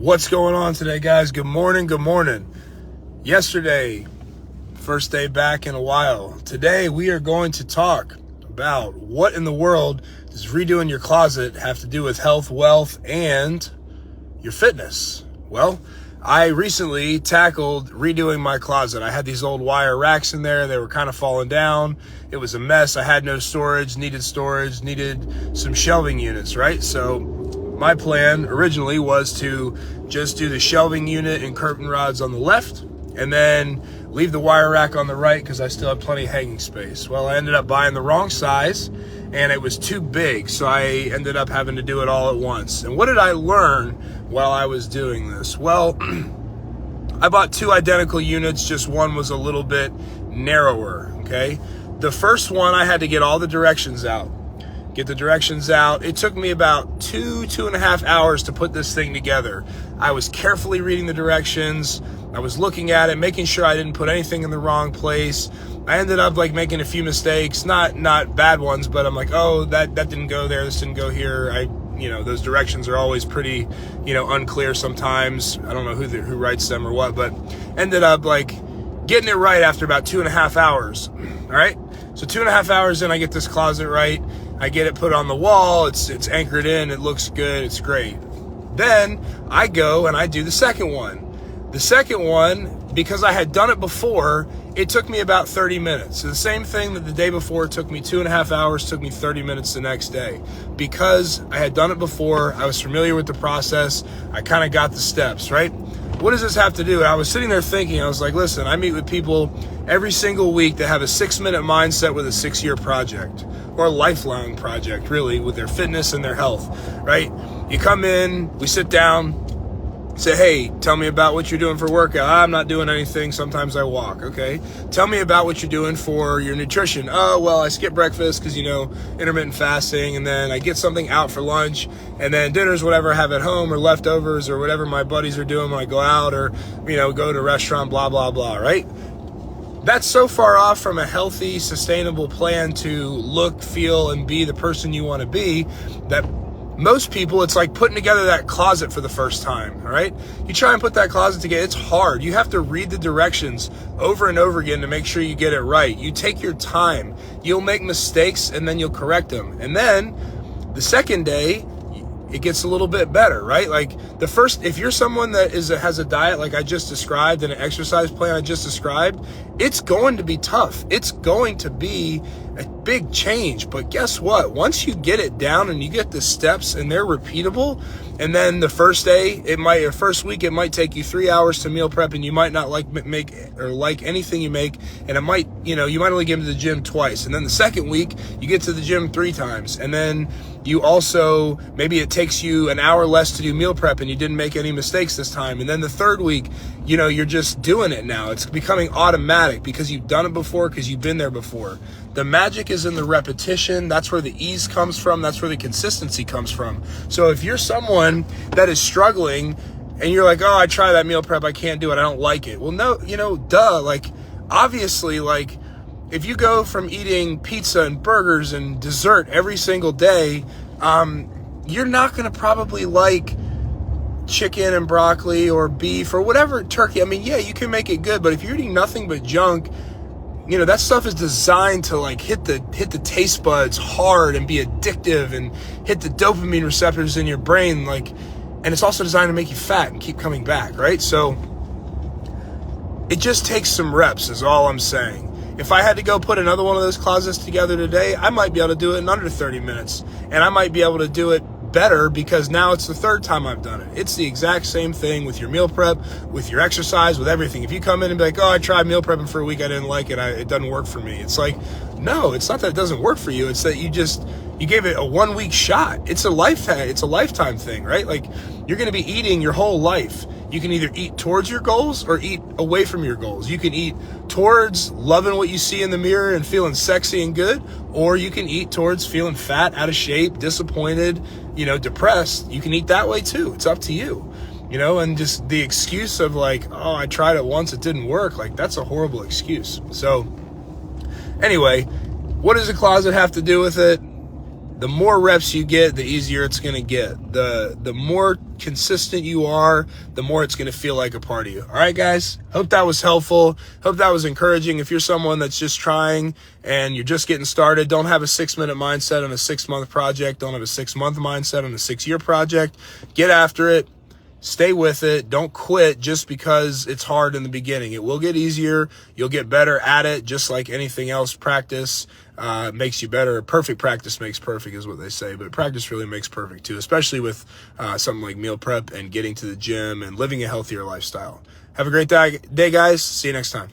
What's going on today, guys? Good morning. Yesterday, first day back in a while. Today, we are going to talk about what in the world does redoing your closet have to do with health, wealth, and your fitness. Well, I recently tackled redoing my closet. I had these old wire racks in there. They were kind of falling down. It was a mess. I had no storage, needed some shelving units, right? So my plan originally was to just do the shelving unit and curtain rods on the left and then leave the wire rack on the right because I still had plenty of hanging space. Well, I ended up buying the wrong size and it was too big, so I ended up having to do it all at once. And what did I learn while I was doing this? Well, I bought two identical units, just one was a little bit narrower, okay? The first one, I had to get all the directions out. It took me about two and a half hours to put this thing together. I was carefully reading the directions. I was looking at it, making sure I didn't put anything in the wrong place. I ended up making a few mistakes, not bad ones, but I'm like, oh, that didn't go there, this didn't go here. Those directions are always pretty, unclear sometimes. I don't know who writes them or what, but ended up getting it right after about 2.5 hours. All right. So 2.5 hours in, I get this closet right. I get it put on the wall. It's anchored in. It looks good. It's great. Then I go and I do the second one. The second one, because I had done it before, it took me about 30 minutes. So the same thing that the day before took me 2.5 hours, took me 30 minutes the next day. Because I had done it before, I was familiar with the process, I kind of got the steps, right? What does this have to do? I was sitting there thinking, I was like, listen, I meet with people every single week that have a 6-minute mindset with a 6-year project, or a lifelong project, really, with their fitness and their health, right? You come in, we sit down, say, hey, tell me about what you're doing for workout. I'm not doing anything. Sometimes I walk. Okay. Tell me about what you're doing for your nutrition. Oh, well, I skip breakfast because, intermittent fasting, and then I get something out for lunch, and then dinner's whatever I have at home or leftovers or whatever my buddies are doing when I go out or, go to a restaurant, blah, blah, blah, right? That's so far off from a healthy, sustainable plan to look, feel, and be the person you want to be that most people, it's like putting together that closet for the first time, all right? You try and put that closet together, it's hard. You have to read the directions over and over again to make sure you get it right. You take your time. You'll make mistakes, and then you'll correct them. And then the second day, it gets a little bit better, right? If you're someone that has a diet like I just described and an exercise plan I just described, it's going to be tough. It's going to be a big change. But guess what? Once you get it down and you get the steps and they're repeatable, and then the first week, it might take you 3 hours to meal prep, and you might not like anything you make, and it might, you might only get to the gym twice. And then the second week, you get to the gym 3 times. And then you also, maybe it takes you an hour less to do meal prep and you didn't make any mistakes this time. And then the third week, you're just doing it now. It's becoming automatic because you've done it before, because you've been there before. The magic is in the repetition. That's where the ease comes from. That's where the consistency comes from. So if you're someone that is struggling and you're like, oh, I try that meal prep, I can't do it, I don't like it. Well, no, obviously, if you go from eating pizza and burgers and dessert every single day, you're not going to probably like chicken and broccoli or beef or whatever, turkey. I mean, yeah, you can make it good, but if you're eating nothing but junk, that stuff is designed to hit the taste buds hard and be addictive and hit the dopamine receptors in your brain, and it's also designed to make you fat and keep coming back, right? So it just takes some reps is all I'm saying. If I had to go put another one of those closets together today, I might be able to do it in under 30 minutes. And I might be able to do it better because now it's the third time I've done it. It's the exact same thing with your meal prep, with your exercise, with everything. If you come in and be like, oh, I tried meal prepping for a week, I didn't like it, it doesn't work for me. It's like, no, it's not that it doesn't work for you. It's that you gave it a 1-week shot. It's a lifetime thing, right? You're going to be eating your whole life. You can either eat towards your goals or eat away from your goals. You can eat towards loving what you see in the mirror and feeling sexy and good, or you can eat towards feeling fat, out of shape, disappointed, depressed. You can eat that way too. It's up to you, and just the excuse of oh, I tried it once, it didn't work. That's a horrible excuse. So anyway, what does a closet have to do with it? the more reps you get, the easier it's going to get. The more consistent you are, the more it's going to feel like a part of you. All right, guys, hope that was helpful. Hope that was encouraging. If you're someone that's just trying and you're just getting started, don't have a 6-minute mindset on a 6-month project. Don't have a 6-month mindset on a 6-year project. Get after it. Stay with it. Don't quit just because it's hard in the beginning. It will get easier. You'll get better at it, just like anything else. Practice makes you better. Perfect practice makes perfect is what they say, but practice really makes perfect too, especially with something like meal prep and getting to the gym and living a healthier lifestyle. Have a great day, guys. See you next time.